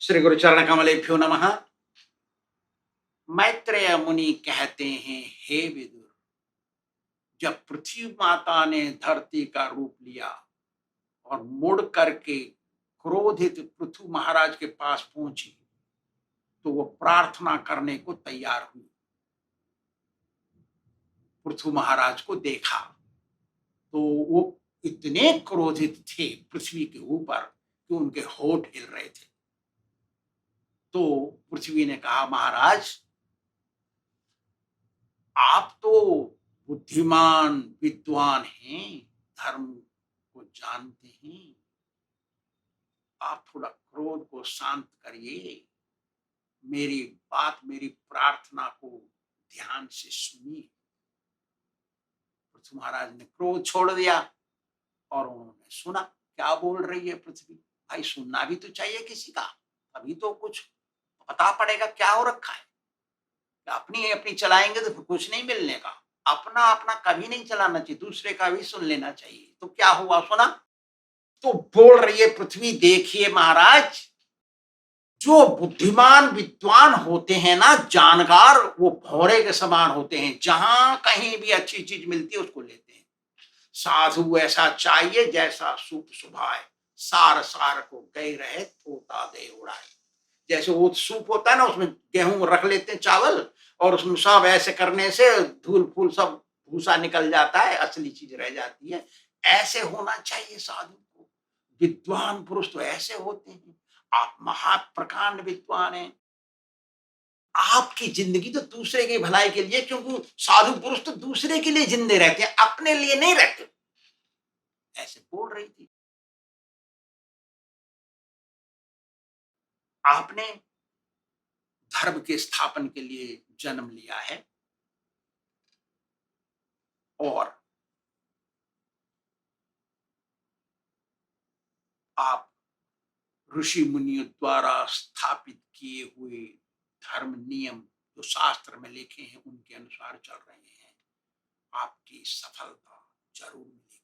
श्री गुरु चरण कमलेभ्यो नमः। मैत्रेय मुनि कहते हैं, हे विदुर, जब पृथ्वी माता ने धरती का रूप लिया और मुड़ करके क्रोधित पृथु महाराज के पास पहुंची, तो वो प्रार्थना करने को तैयार हुई। पृथु महाराज को देखा तो वो इतने क्रोधित थे पृथ्वी के ऊपर कि उनके होठ हिल रहे थे। तो पृथ्वी ने कहा, महाराज, आप तो बुद्धिमान विद्वान हैं, धर्म को जानते हैं, आप थोड़ा क्रोध को शांत करिए, मेरी बात, मेरी प्रार्थना को ध्यान से सुनिए। पृथ्वी महाराज ने क्रोध छोड़ दिया और उन्होंने सुना। क्या बोल रही है पृथ्वी? भाई, सुनना भी तो चाहिए किसी का, अभी तो कुछ पता पड़ेगा क्या हो रखा है। अपनी अपनी चलाएंगे तो कुछ नहीं मिलने का। अपना अपना कभी नहीं चलाना चाहिए, दूसरे का भी सुन लेना चाहिए। तो क्या हुआ, सुना? तो बोल रही है पृथ्वी, देखिए महाराज, जो बुद्धिमान विद्वान होते हैं ना, जानकार, वो भौरे के समान होते हैं। जहां कहीं भी अच्छी चीज मिलती है उसको लेते हैं। साधु ऐसा चाहिए जैसा सूप सुभाए, सार सार को गई रहे तोता दे उड़ाए। जैसे वो सूप होता है ना, उसमें गेहूं रख लेते हैं, चावल, और उसमें सब ऐसे करने से धूल फूल सब भूसा निकल जाता है, असली चीज रह जाती है। ऐसे होना चाहिए साधु को। विद्वान पुरुष तो ऐसे होते हैं। आप महाप्रकांड विद्वान हैं। आपकी जिंदगी तो दूसरे की भलाई के लिए, क्योंकि साधु पुरुष तो दूसरे के लिए जिंदे रहते हैं, अपने लिए नहीं रहते। ऐसे बोल रही थी। आपने धर्म के स्थापन के लिए जन्म लिया है और आप ऋषि मुनियों द्वारा स्थापित किए हुए धर्म नियम जो शास्त्र में लिखे हैं उनके अनुसार चल रहे हैं। आपकी सफलता जरूर मिलेगी।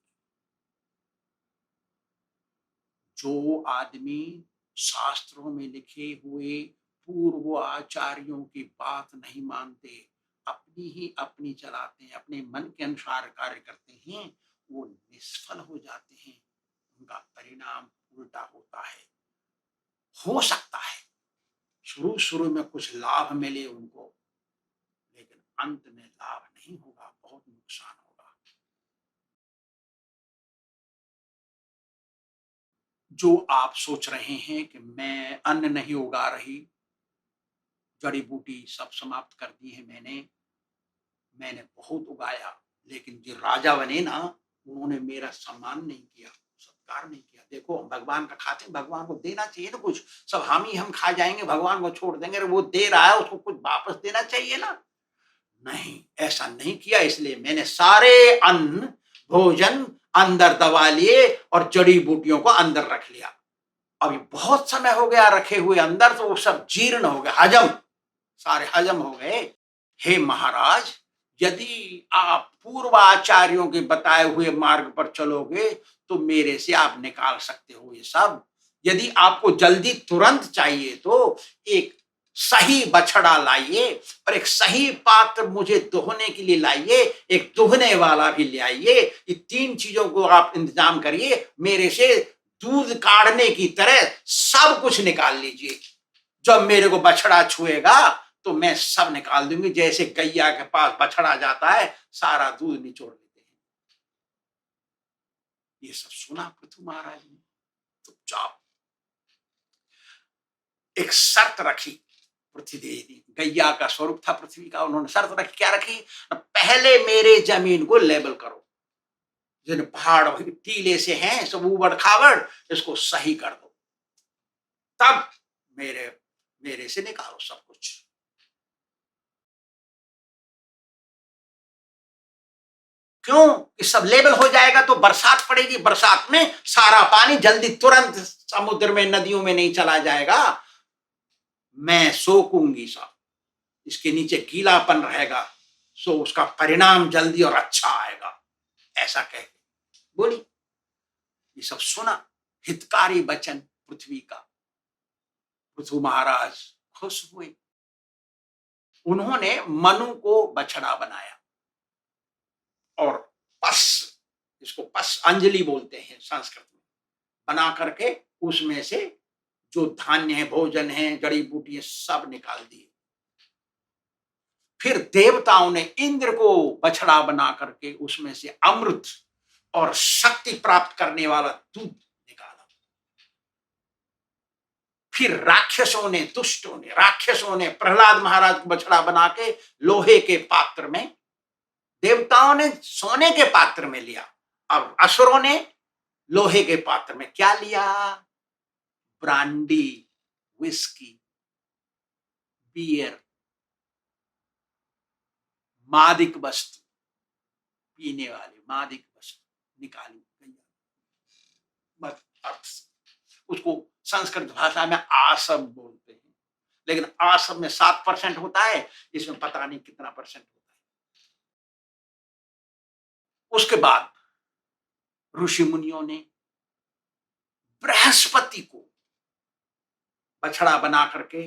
जो आदमी शास्त्रों में लिखे हुए पूर्व आचार्यों की बात नहीं मानते, अपनी ही अपनी चलाते हैं, अपने मन के अनुसार कार्य करते हैं, वो निष्फल हो जाते हैं। उनका परिणाम उल्टा होता है। हो सकता है शुरू शुरू में कुछ लाभ मिले उनको, लेकिन अंत में लाभ नहीं होगा, बहुत नुकसान होगा। जो आप सोच रहे हैं कि मैं अन्न नहीं उगा रही, जड़ी बूटी सब समाप्त कर दी है मैंने बहुत उगाया, लेकिन जो राजा बने ना, उन्होंने मेरा सम्मान नहीं किया, सत्कार नहीं किया। देखो, भगवान का खाते हैं, भगवान को देना चाहिए ना कुछ। सब हम खा जाएंगे, भगवान को छोड़ देंगे। अरे वो दे रहा है, उसको कुछ वापस देना चाहिए ना। नहीं, ऐसा नहीं किया, इसलिए मैंने सारे अन्न भोजन अंदर दबा लिए और जड़ी बूटियों को अंदर रख लिया। अभी बहुत समय हो गया रखे हुए अंदर, तो वो सब जीर्ण हो गए, हजम, सारे हजम हो गए। हे महाराज, यदि आप पूर्वाचार्यों के बताए हुए मार्ग पर चलोगे तो मेरे से आप निकाल सकते हो ये सब। यदि आपको जल्दी तुरंत चाहिए तो एक सही बछड़ा लाइए और एक सही पात्र मुझे दुहने के लिए लाइए, एक दुहने वाला भी ले आइए। ये तीन चीजों को आप इंतजाम करिए, मेरे से दूध काढ़ने की तरह सब कुछ निकाल लीजिए। जब मेरे को बछड़ा छुएगा तो मैं सब निकाल दूंगी। जैसे गैया के पास बछड़ा जाता है, सारा दूध निचोड़ लेते हैं। ये सब सुना पृथु महाराज ने, चुपचाप एक शर्त रखी। पृथ्वी देवी, गैया का स्वरूप था पृथ्वी का, उन्होंने शर्त रखी। क्या रखी? पहले मेरे जमीन को लेबल करो, जिन पहाड़ टीले से हैं सब उबड़ खाबड़, इसको सही कर दो, तब मेरे मेरे से निकालो सब कुछ। क्यों? कि सब लेबल हो जाएगा तो बरसात पड़ेगी, बरसात में सारा पानी जल्दी तुरंत समुद्र में नदियों में नहीं चला जाएगा। मैं सोखूंगी सब, इसके नीचे गीलापन रहेगा, सो उसका परिणाम जल्दी और अच्छा आएगा, ऐसा कह बोली। ये सब सुना, हितकारी वचन पृथ्वी का। पृथु महाराज खुश हुए। उन्होंने मनु को बछड़ा बनाया और पस, इसको पस अंजलि बोलते हैं संस्कृत में, बना करके उसमें से जो धान्य है, भोजन है, जड़ी बूटी है, सब निकाल दिए। फिर देवताओं ने इंद्र को बछड़ा बना करके उसमें से अमृत और शक्ति प्राप्त करने वाला दूध निकाला। फिर राक्षसों ने प्रहलाद महाराज को बछड़ा बना के लोहे के पात्र में, देवताओं ने सोने के पात्र में लिया, अब असुरों ने लोहे के पात्र में क्या लिया? ब्रांडी, विस्की, बियर, मादिक वस्तु, पीने वाले मादिक वस्तु निकाली गई। उसको संस्कृत भाषा में आसब बोलते हैं, लेकिन आसब में 7% होता है, इसमें पता नहीं कितना परसेंट होता है। उसके बाद ऋषि मुनियों ने बृहस्पति को बछड़ा बना करके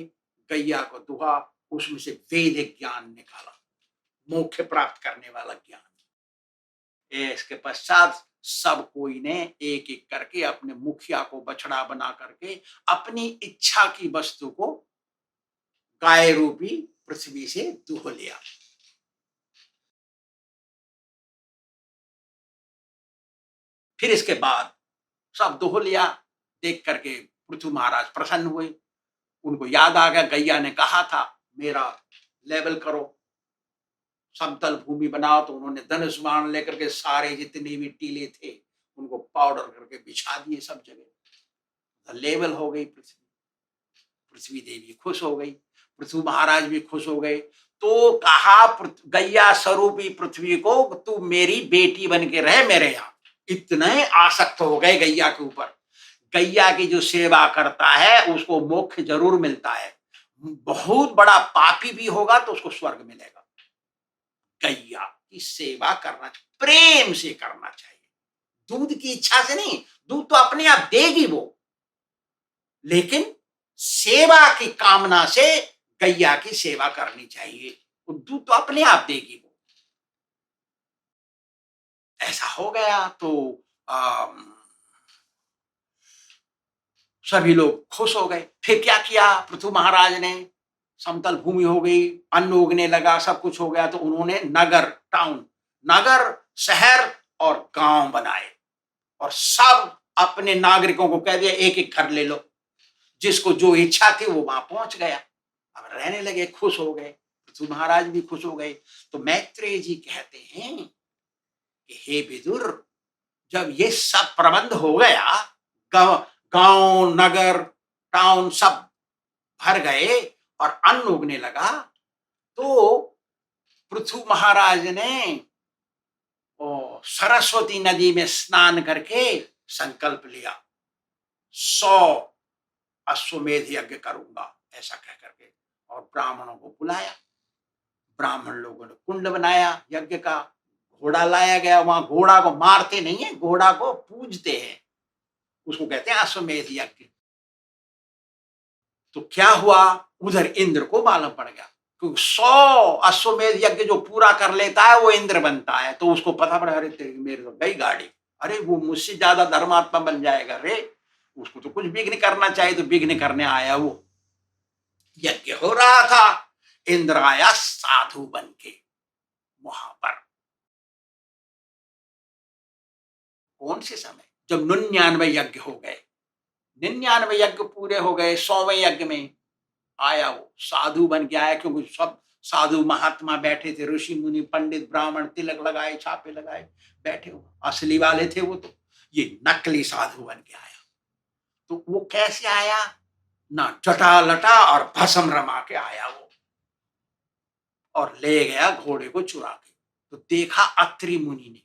गैया को दुहा, उसमें से वैदिक ज्ञान निकाला, मोक्ष प्राप्त करने वाला ज्ञान। इसके पश्चात सब कोई ने एक एक करके अपने मुखिया को बछड़ा बना करके अपनी इच्छा की वस्तु को गाय रूपी पृथ्वी से दुह लिया। फिर इसके बाद सब दुह लिया, देख करके पृथु महाराज प्रसन्न हुए। उनको याद आ गया, गैया ने कहा था मेरा लेवल करो, समतल भूमि बनाओ, तो उन्होंने धनुष बाण लेकर के सारे जितने भी टीले थे उनको पाउडर करके बिछा दिए सब जगह। लेवल हो गई पृथ्वी, पृथ्वी देवी खुश हो गई, पृथु महाराज भी खुश हो गए। तो कहा गैया स्वरूपी पृथ्वी को, तू मेरी बेटी बन के रहे मेरे यहाँ। इतने आसक्त हो गए गैया के ऊपर। गैया की जो सेवा करता है उसको मोक्ष जरूर मिलता है, बहुत बड़ा पापी भी होगा तो उसको स्वर्ग मिलेगा। गैया की सेवा करना, प्रेम से करना चाहिए, दूध की इच्छा से नहीं, दूध तो अपने आप देगी वो, लेकिन सेवा की कामना से गैया की सेवा करनी चाहिए, दूध तो अपने आप देगी वो। ऐसा हो गया तो सभी लोग खुश हो गए। फिर क्या किया पृथु महाराज ने? समतल भूमि हो गई, अन्न उगने लगा, सब कुछ हो गया, तो उन्होंने नगर, टाउन, नगर, शहर और गांव बनाए और सब अपने नागरिकों को कह दिया एक एक घर ले लो, जिसको जो इच्छा थी वो वहां पहुंच गया। अब रहने लगे, खुश हो गए, पृथु महाराज भी खुश हो गए। तो मैत्रेय जी कहते हैं कि हे विदुर, जब ये सब प्रबंध हो गया, गांव, नगर, टाउन सब भर गए और अन्न उगने लगा, तो पृथु महाराज ने सरस्वती नदी में स्नान करके संकल्प लिया, 100 अश्वमेध यज्ञ करूंगा ऐसा कह करके, और ब्राह्मणों को बुलाया। ब्राह्मण लोगों ने कुंड बनाया यज्ञ का, घोड़ा लाया गया, वहां घोड़ा को मारते नहीं है, घोड़ा को पूजते हैं, उसको कहते हैं अश्वमेध यज्ञ। तो क्या हुआ, उधर इंद्र को मालूम पड़ गया, क्योंकि 100 अश्वमेध यज्ञ जो पूरा कर लेता है वो इंद्र बनता है। तो उसको पता पड़ा, अरे तेरी मेरे तो गई गाड़ी, अरे वो मुझसे ज्यादा धर्मात्मा बन जाएगा रे, उसको तो कुछ विघ्न करना चाहिए, तो विघ्न करने आया वो। यज्ञ हो रहा था, इंद्र आया साधु बन के वहां पर। कौन से समय? जब 99 यज्ञ हो गए, 99 यज्ञ पूरे हो गए, 100वें यज्ञ में आया वो साधु बन के आया, क्योंकि सब साधु महात्मा बैठे थे, ऋषि मुनि पंडित ब्राह्मण तिलक लगाए, छापे लगाए बैठे हो, असली वाले थे वो, तो ये नकली साधु बन के आया। तो वो कैसे आया? ना जटा लटा और भस्म रमा के आया वो, और ले गया घोड़े को चुरा के। तो देखा अत्रि मुनि ने,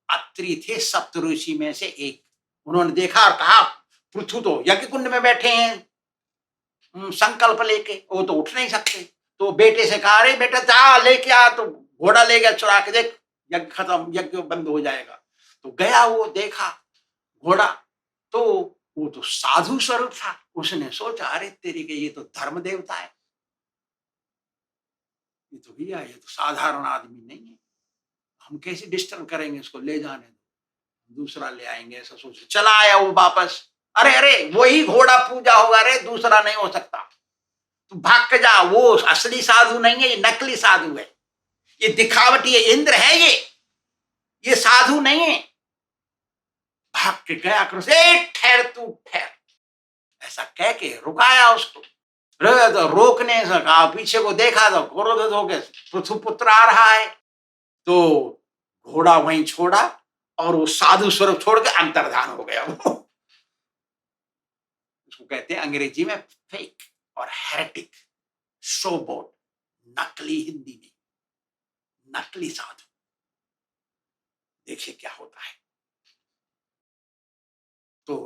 अत्रि थे सप्तऋषि में से एक, उन्होंने देखा और कहा पृथु तो यज्ञ कुंड में बैठे हैं संकल्प लेके, वो तो उठ नहीं सकते। तो बेटे से कहा, अरे बेटा जा लेके आ, तो घोड़ा ले गया चुरा के, देख यज्ञ खत्म, यज्ञ बंद हो जाएगा। तो गया वो, देखा घोड़ा, तो वो तो साधु स्वरूप था। उसने सोचा अरे तेरी के, ये तो धर्म देवता है, ये तो भैया ये तो साधारण आदमी नहीं है, हम कैसे डिस्टर्ब करेंगे इसको, ले जाने दो, दूसरा ले आएंगे ऐसा सोच चला आया वो वापस। अरे अरे वही घोड़ा पूजा होगा, अरे दूसरा नहीं हो सकता, तू भाग के जा, वो असली साधु नहीं है, ये नकली साधु है, ये दिखावटी है, इंद्र है ये साधु नहीं है। भाग के गया कृष्ण, ठहर तू ठहर, ऐसा कह के रुकाया उसको। तो रोकने से कहा, पीछे को देखा तो क्रोधित हो गए, पृथु पुत्र आ रहा है, तो घोड़ा वहीं छोड़ा और वो साधु स्वरूप छोड़ के अंतर्धान हो गया वो। उसको कहते हैं अंग्रेजी में फेक और हेरेटिक, शोबोट, नकली, हिंदी में नकली साधु। देखिए क्या होता है। तो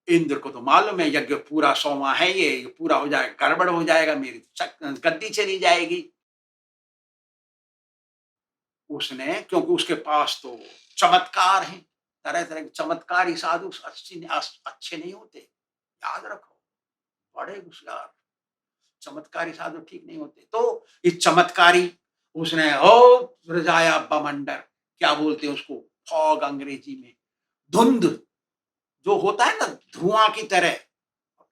इंद्र को तो मालूम है यज्ञ पूरा 100वां है, ये पूरा हो जाएगा गड़बड़ हो जाएगा, मेरी गद्दी चली जाएगी। उसने, क्योंकि उसके पास तो चमत्कार है, तरह तरह के चमत्कारी साधु अच्छे नहीं होते, याद रखो, बड़े होशियार चमत्कारी साधु ठीक नहीं होते। तो इस चमत्कारी उसने ओ रजाया बमंडर, क्या बोलते हैं उसको, फॉग अंग्रेजी में, धुंध जो होता है ना धुआं की तरह,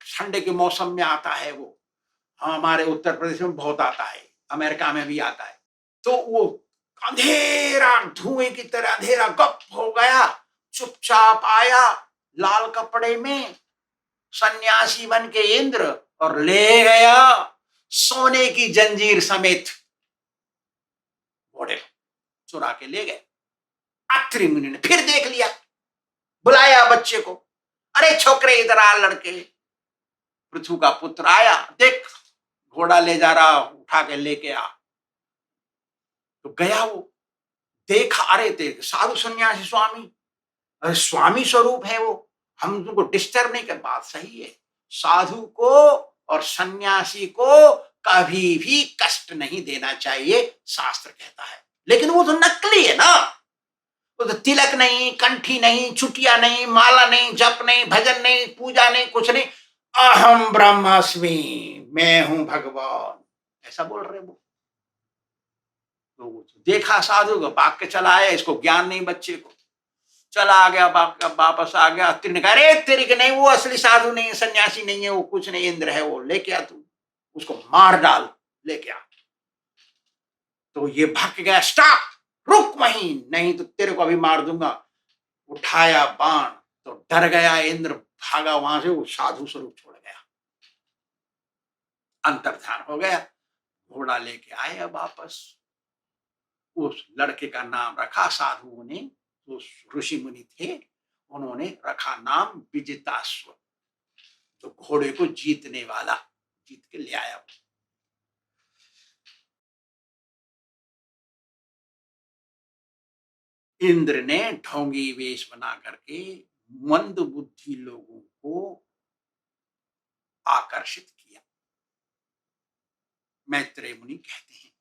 ठंडे के मौसम में आता है वो, हमारे उत्तर प्रदेश में बहुत आता है, अमेरिका में भी आता है। तो वो अंधेरा, धुएं की तरह अंधेरा गप हो गया, चुपचाप आया लाल कपड़े में सन्यासी बन के इंद्र, और ले गया सोने की जंजीर समेत घोड़े, चुरा के ले गए। अत्रि मुनि ने फिर देख लिया, बुलाया बच्चे को, अरे छोकरे इधर आ लड़के, पृथु का पुत्र आया, देख घोड़ा ले जा रहा, उठा के लेके आ। तो गया वो, देखा, अरे देख साधु सन्यासी स्वामी, अरे स्वामी स्वरूप है वो, हम तुमको डिस्टर्ब नहीं कर, बात सही है, साधु को और सन्यासी को कभी भी कष्ट नहीं देना चाहिए, शास्त्र कहता है। लेकिन वो तो नकली है ना, वो तो तिलक नहीं, कंठी नहीं, चुटिया नहीं, माला नहीं, जप नहीं, भजन नहीं, पूजा नहीं, कुछ नहीं, अहम ब्रह्मास्मि, मैं हूं भगवान, ऐसा बोल रहे वो। तो देखा साधु को, भाग के चला आया, इसको ज्ञान नहीं बच्चे को, चला आ गया, वापस आ गया। ने कहा अरे तेरी के नहीं, वो असली साधु नहीं है, सन्यासी नहीं है, वो कुछ नहीं, इंद्र है वो, लेके आ तू, उसको मार डाल, लेके आ। तो ये भाग गया, स्टॉप, रुक वहीं, नहीं तो तेरे को अभी मार दूंगा। उठाया बाण, तो डर गया इंद्र, भागा वहां से, वो साधु स्वरूप छोड़ गया, अंतर्धान हो गया। घोड़ा लेके आए वापस, उस लड़के का नाम रखा साधुओं ने, जो ऋषि मुनि थे उन्होंने रखा नाम विजिताश्व, जो घोड़े को जीतने वाला, जीत के ले आया। इंद्र ने ढोंगी वेश बना करके मंद बुद्धि लोगों को आकर्षित किया। मैत्रेय मुनि कहते हैं,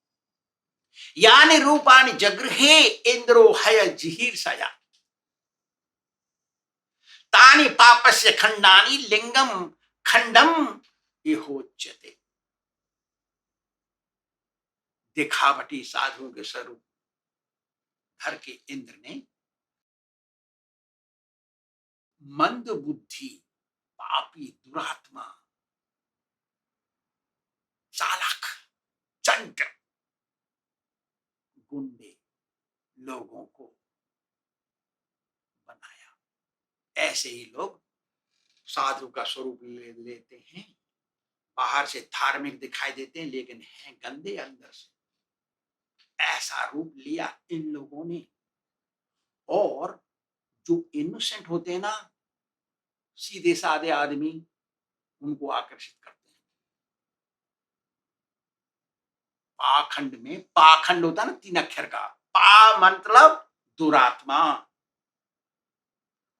यानि रूपानि जगृहे इंद्रो हय जिहीर्षया, तानि पापस्य खंडानि लिंगम खंडम इहोच्यते। दिखावटी साधुओं के स्वरूप धर के इंद्र ने मंद बुद्धि, पापी, दुरात्मा, चालाक, चंट, गुंडे लोगों को बनाया। ऐसे ही लोग साधु का स्वरूप लेते हैं, बाहर से धार्मिक दिखाई देते हैं लेकिन हैं गंदे अंदर से, ऐसा रूप लिया इन लोगों ने। और जो इनोसेंट होते हैं ना, सीधे साधे आदमी, उनको आकर्षित करते हैं। पाखंड में, पाखंड होता है ना 3 अक्षर का, पा मतलब दुरात्मा,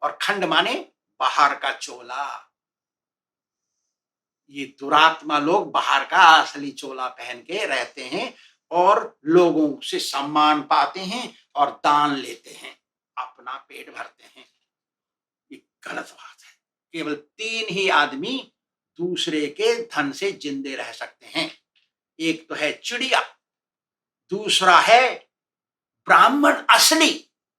और खंड माने बाहर का चोला। ये दुरात्मा लोग बाहर का असली चोला पहन के रहते हैं और लोगों से सम्मान पाते हैं और दान लेते हैं, अपना पेट भरते हैं। ये गलत बात है। केवल 3 ही आदमी दूसरे के धन से जिंदे रह सकते हैं। एक तो है चिड़िया, दूसरा है ब्राह्मण असली,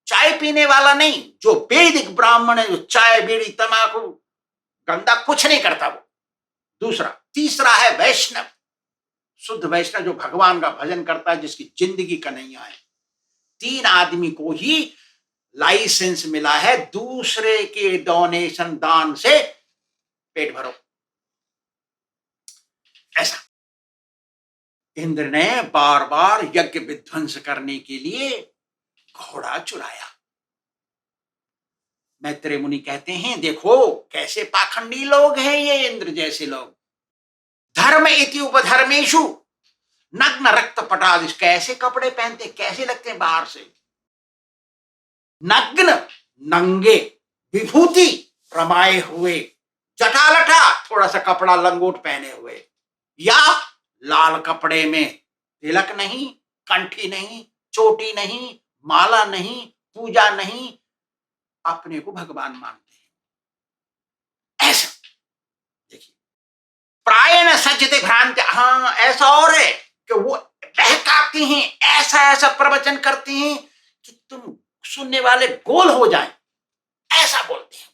चाय पीने वाला नहीं, जो वैदिक ब्राह्मण है, जो चाय बीड़ी तंबाकू गंदा कुछ नहीं करता वो, दूसरा। तीसरा है वैष्णव, शुद्ध वैष्णव जो भगवान का भजन करता है, जिसकी जिंदगी कन्हैया है। 3 आदमी को ही लाइसेंस मिला है दूसरे के डोनेशन दान से पेट भरो। ऐसा इंद्र ने बार बार यज्ञ विध्वंस करने के लिए घोड़ा चुराया। मैत्रेय मुनि कहते हैं, देखो कैसे पाखंडी लोग हैं ये इंद्र जैसे लोग। धर्म इति उपधर्मेशु नग्न रक्त पटादिश, कैसे कपड़े पहनते, कैसे लगते हैं बाहर से, नग्न, नंगे, विभूति रमाए हुए, जटालटा, थोड़ा सा कपड़ा लंगोट पहने हुए, या लाल कपड़े में तिलक नहीं, कंठी नहीं, चोटी नहीं, माला नहीं, पूजा नहीं, अपने को भगवान मानते हैं। ऐसा देखिए, प्राय न सज्जते भ्रांति, हाँ ऐसा और है कि वो बहकाते हैं, ऐसा ऐसा प्रवचन करते हैं कि तुम सुनने वाले गोल हो जाएं, ऐसा बोलते हैं।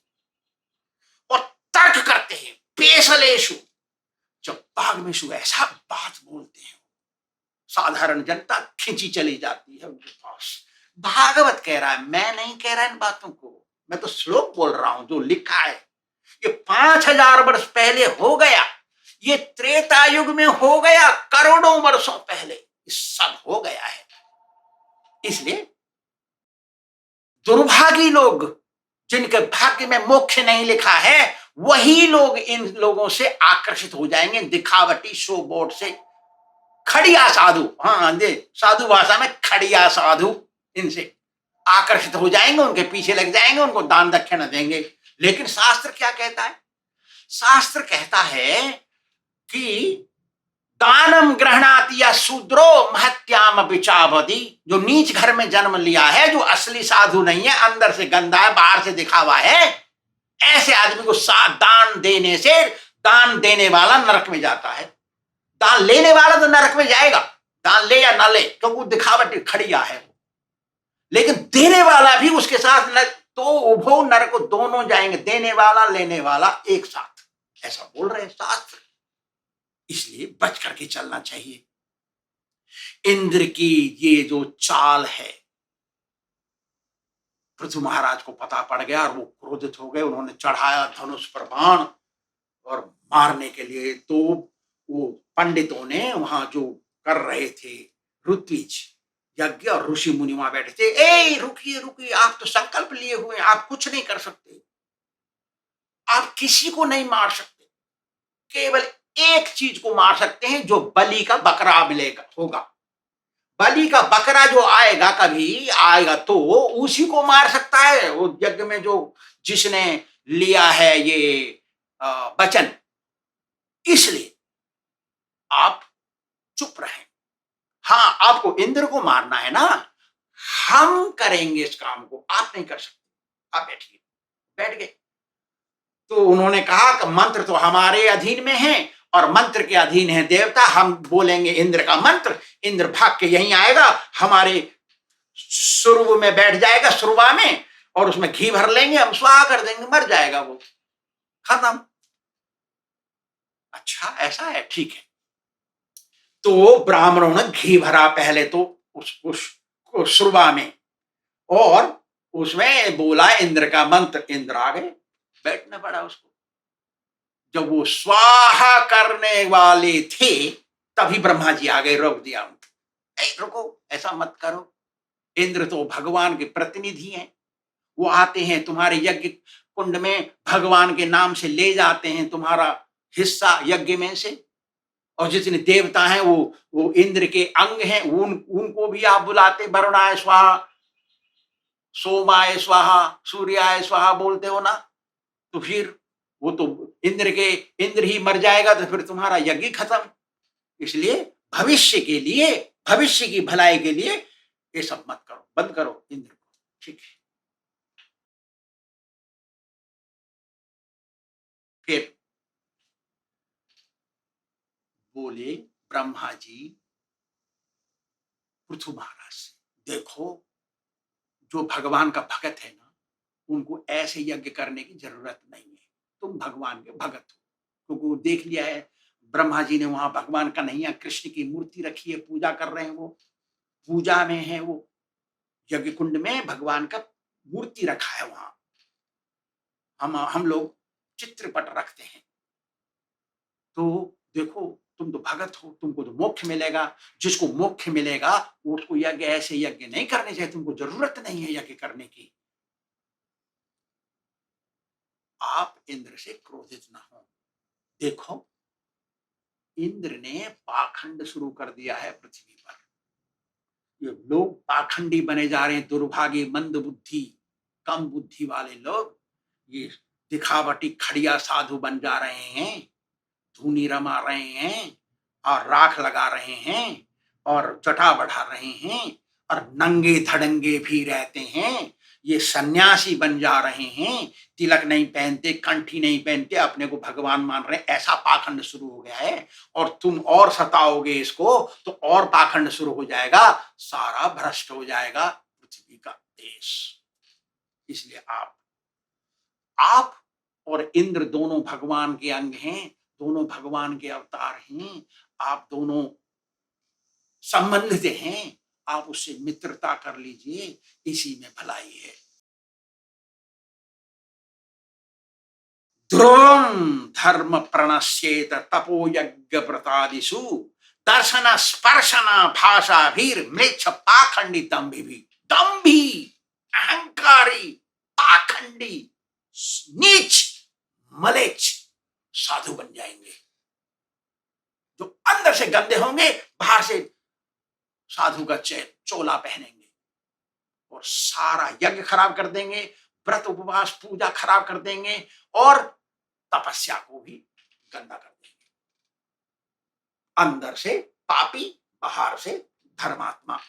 और तर्क करते हैं, पेशलेशु, जब बाग में शु ऐसा बात बोलते हैं, साधारण जनता खींची चली जाती है उनके पास। भागवत कह रहा है, मैं नहीं कह रहा इन बातों को, मैं तो श्लोक बोल रहा हूं जो लिखा है। ये 5000 वर्ष पहले हो गया, ये त्रेता युग में हो गया, करोड़ों वर्षों पहले ये सब हो गया है। इसलिए दुर्भागी लोग, जिनके भाग्य में मोक्ष नहीं लिखा है, वही लोग इन लोगों से आकर्षित हो जाएंगे, दिखावटी शो बोर्ड से। खड़िया साधु, हाँ दे साधु भाषा में खड़िया साधु, इनसे आकर्षित हो जाएंगे, उनके पीछे लग जाएंगे, उनको दान दक्षिणा देंगे। लेकिन शास्त्र क्या कहता है? शास्त्र कहता है कि दानम ग्रहणाति या शूद्रो महत्याम विचावदी, जो नीच घर में जन्म लिया है, जो असली साधु नहीं है, अंदर से गंदा है, बाहर से दिखावा है, ऐसे आदमी को दान देने से दान देने वाला नरक में जाता है। दान लेने वाला तो नरक में जाएगा, दान ले या ना ले, क्योंकि वो दिखावट खड़िया है। लेकिन देने वाला भी उसके साथ न, तो उभो नरक, दोनों जाएंगे, देने वाला लेने वाला एक साथ, ऐसा बोल रहे हैं शास्त्र। इसलिए बच करके चलना चाहिए। इंद्र की ये जो चाल है, पृथु महाराज को पता पड़ गया और वो क्रोधित हो गए। उन्होंने चढ़ाया धनुष पर बाण और मारने के लिए। तो वो पंडितों ने वहां जो कर रहे थे ऋत्विज यज्ञ, और ऋषि मुनि वहां बैठे थे, ए रुकिए रुकिए, आप तो संकल्प लिए हुए, आप कुछ नहीं कर सकते, आप किसी को नहीं मार सकते, केवल एक चीज को मार सकते हैं, जो बलि का बकरा मिलेगा होगा। बलि का बकरा जो आएगा, कभी आएगा, तो उसी को मार सकता है, वो यज्ञ में जो जिसने लिया है ये वचन। इसलिए आप चुप रहें। हाँ, आपको इंद्र को मारना है ना, हम करेंगे इस काम को, आप नहीं कर सकते, आप बैठिए। बैठ गए। तो उन्होंने कहा कि मंत्र तो हमारे अधीन में है और मंत्र के अधीन है देवता, हम बोलेंगे इंद्र का मंत्र, इंद्र भाग के यहीं आएगा, हमारे सुरु में बैठ जाएगा, सुरवा में, और उसमें घी भर लेंगे, हम स्वाहा कर देंगे, मर जाएगा वो, खत्म। अच्छा ऐसा है, ठीक है। तो ब्राह्मणों ने घी भरा पहले तो उस सुरवा में, और उसमें बोला इंद्र का मंत्र, इंद्र आ गए, बैठना पड़ा उसको। जब वो स्वाहा करने वाले थे, तभी ब्रह्मा जी आ गए, रोक दिया उनको, रुको, ऐसा मत करो, इंद्र तो भगवान के प्रतिनिधि हैं, वो आते हैं तुम्हारे यज्ञ कुंड में, भगवान के नाम से ले जाते हैं तुम्हारा हिस्सा यज्ञ में से, और जितने देवता हैं वो इंद्र के अंग हैं, उनको भी आप बुलाते, वरुणाय स्वाहा, सोमाय स्वाहा, सूर्याय स्वाहा बोलते हो ना, तो फिर वो तो इंद्र ही मर जाएगा, तो फिर तुम्हारा यज्ञ खत्म। इसलिए भविष्य के लिए, भविष्य की भलाई के लिए ये सब मत करो, बंद करो इंद्र को, ठीक है। बोले ब्रह्मा जी पृथु महाराज से, देखो जो भगवान का भगत है ना, उनको ऐसे यज्ञ करने की जरूरत नहीं है, तुम भगवान के भगत हो। क्योंकि वो देख लिया है, ब्रह्मा जी ने वहां भगवान कन्हैया कृष्ण की मूर्ति रखी है, पूजा कर रहे हैं, वो पूजा में है, वो यज्ञ कुंड में भगवान का मूर्ति रखा है वहां। हम लोग चित्रपट रखते हैं, तो देखो तुम तो भगत हो, तुमको तो मोक्ष मिलेगा। जिसको मोक्ष मिलेगा वो उसको यज्ञ ऐसे यज्ञ नहीं करने चाहिए, तुमको जरूरत नहीं है यज्ञ करने की। आप इंद्र से क्रोधित ना हो। देखो इंद्र ने पाखंड शुरू कर दिया है पृथ्वी पर। ये लोग पाखंडी बने जा रहे हैं, दुर्भागी, मंद बुद्धि, कम बुद्धि वाले लोग ये दिखावटी खड़िया साधु बन जा रहे हैं, धूनी रमा रहे हैं और राख लगा रहे हैं और जटा बढ़ा रहे हैं और नंगे धड़ंगे भी रहते हैं। ये सन्यासी बन जा रहे हैं, तिलक नहीं पहनते, कंठी नहीं पहनते, अपने को भगवान मान रहे हैं। ऐसा पाखंड शुरू हो गया है और तुम और सताओगे इसको तो और पाखंड शुरू हो जाएगा, सारा भ्रष्ट हो जाएगा पृथ्वी का देश। इसलिए आप और इंद्र दोनों भगवान के अंग हैं, दोनों भगवान के अवतार हैं, आप दोनों संबंधित हैं, आप उससे मित्रता कर लीजिए, इसी में भलाई है। ध्रुवं धर्म प्रणश्येत तपो यज्ञ व्रतादिषु दर्शन स्पर्शन भाषा भीर मृक्ष पाखंडी दम्भी भी। दम्भी, अहंकारी, पाखंडी, नीच, मलेच्छ साधु बन जाएंगे, जो अंदर से गंदे होंगे, बाहर से साधु का चोला पहनेंगे और सारा यज्ञ खराब कर देंगे, व्रत उपवास पूजा खराब कर देंगे और तपस्या को भी गंदा कर देंगे। अंदर से पापी, बाहर से धर्मात्मा,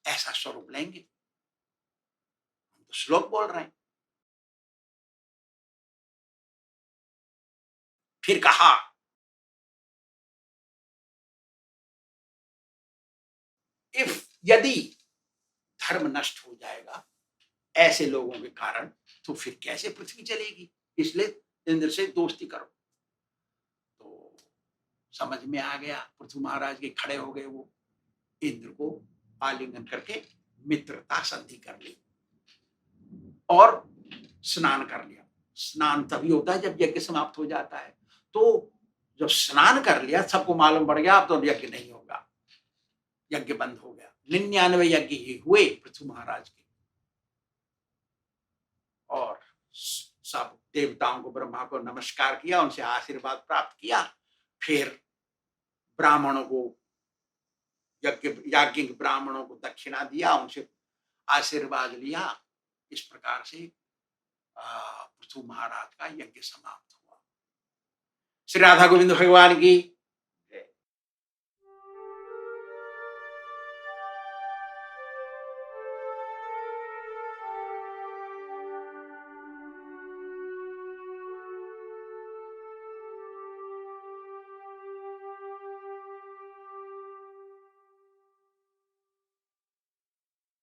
ऐसा स्वरूप लेंगे। हम तो श्लोक बोल रहे हैं। फिर कहा यदि धर्म नष्ट हो जाएगा ऐसे लोगों के कारण, तो फिर कैसे पृथ्वी चलेगी। इसलिए इंद्र से दोस्ती करो। तो समझ में आ गया, पृथ्वी महाराज के खड़े हो गए, वो इंद्र को आलिंगन करके मित्रता संधि कर ली और स्नान कर लिया। स्नान तभी होता है जब यज्ञ समाप्त हो जाता है। तो जब स्नान कर लिया, सबको मालूम पड़ गया अब तो यज्ञ नहीं होगा, यज्ञ बंद हो गया। 99 यज्ञ ही हुए पृथ्वी महाराज के, और सब देवताओं को, ब्रह्मा को नमस्कार किया, उनसे आशीर्वाद प्राप्त किया। फिर ब्राह्मणों को, याज्ञिक ब्राह्मणों को दक्षिणा दिया, उनसे आशीर्वाद लिया। इस प्रकार से पृथु महाराज का यज्ञ समाप्त हुआ। श्री राधा गोविंद भगवान की